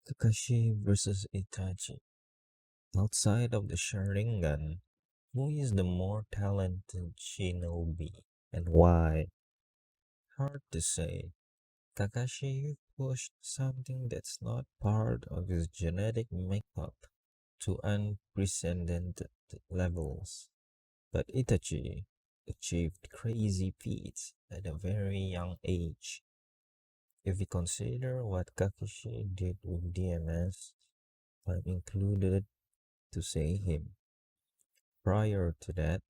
Kakashi versus Itachi. Outside of the Sharingan, who is the more talented shinobi and why? Hard to say. Kakashi pushed something that's not part of his genetic makeup to unprecedented levels. But Itachi achieved crazy feats at a very young age. If we consider what Kakashi did with DMS, I'm included to say him. Prior to that,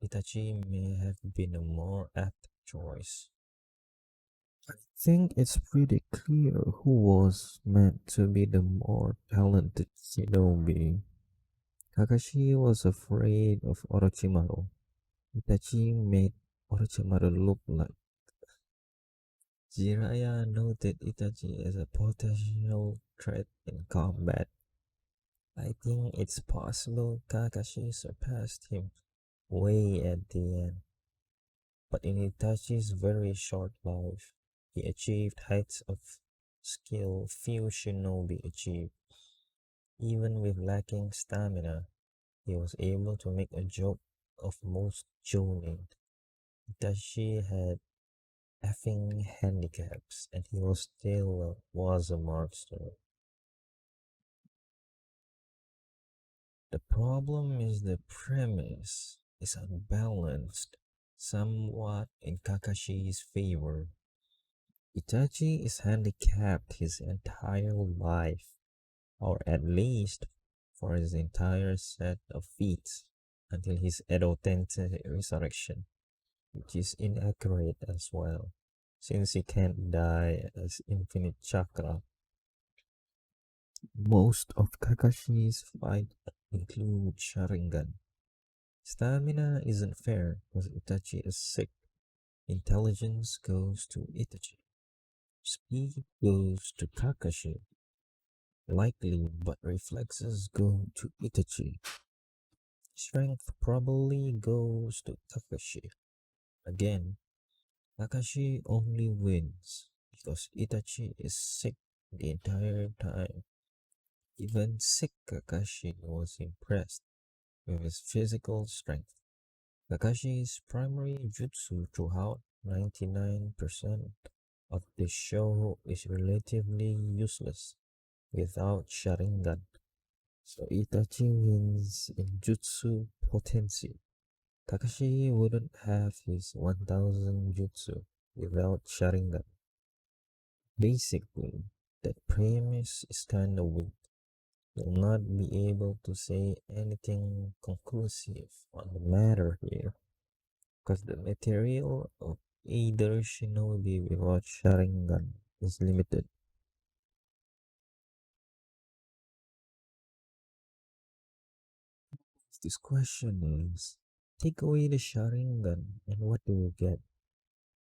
Itachi may have been a more apt choice. I think it's pretty clear who was meant to be the more talented shinobi. Kakashi was afraid of Orochimaru. Itachi made Orochimaru look like Jiraiya noted Itachi as a potential threat in combat. I think it's possible Kakashi surpassed him way at the end. But in Itachi's very short life, he achieved heights of skill few shinobi achieve. Even with lacking stamina, he was able to make a joke of most jonin. Itachi had effing handicaps, and he was still was a monster. The problem is the premise is unbalanced, somewhat in Kakashi's favor. Itachi is handicapped his entire life, or at least for his entire set of feats, until his Edo Tensei resurrection, which is inaccurate as well, since he can't die as infinite chakra. Most of Kakashi's fight include Sharingan. Stamina isn't fair because Itachi is sick. Intelligence goes to Itachi. Speed goes to Kakashi. Likely, but reflexes go to Itachi. Strength probably goes to Kakashi. Again, Kakashi only wins because Itachi is sick the entire time. Even sick Kakashi was impressed with his physical strength. Kakashi's primary jutsu throughout 99% of the show is relatively useless without Sharingan. So Itachi wins in jutsu potency. Kakashi wouldn't have his 1000 jutsu without Sharingan. Basically, that premise is kinda weak. You'll not be able to say anything conclusive on the matter here, because the material of either shinobi without Sharingan is limited. This question is, take away the Sharingan and what do you get?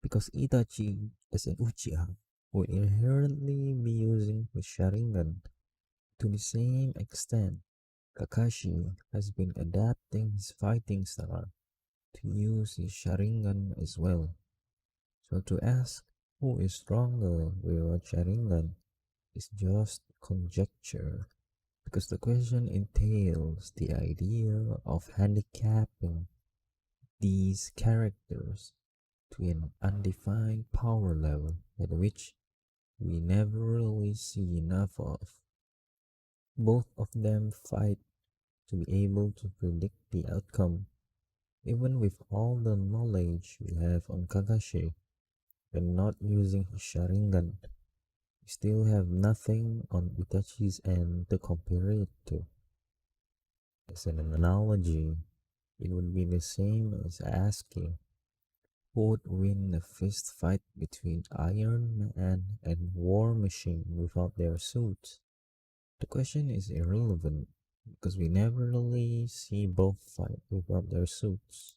Because Itachi as an Uchiha would inherently be using the Sharingan to the same extent. Kakashi has been adapting his fighting style to use his Sharingan as well. So to ask who is stronger with Sharingan is just conjecture, because the question entails the idea of handicapping these characters to an undefined power level at which we never really see enough of. Both of them fight to be able to predict the outcome. Even with all the knowledge we have on Kakashi, when not using his Sharingan, we still have nothing on Itachi's end to compare it to. As an analogy, it would be the same as asking who would win a fist fight between Iron Man and War Machine without their suits. The question is irrelevant because we never really see both fight without their suits.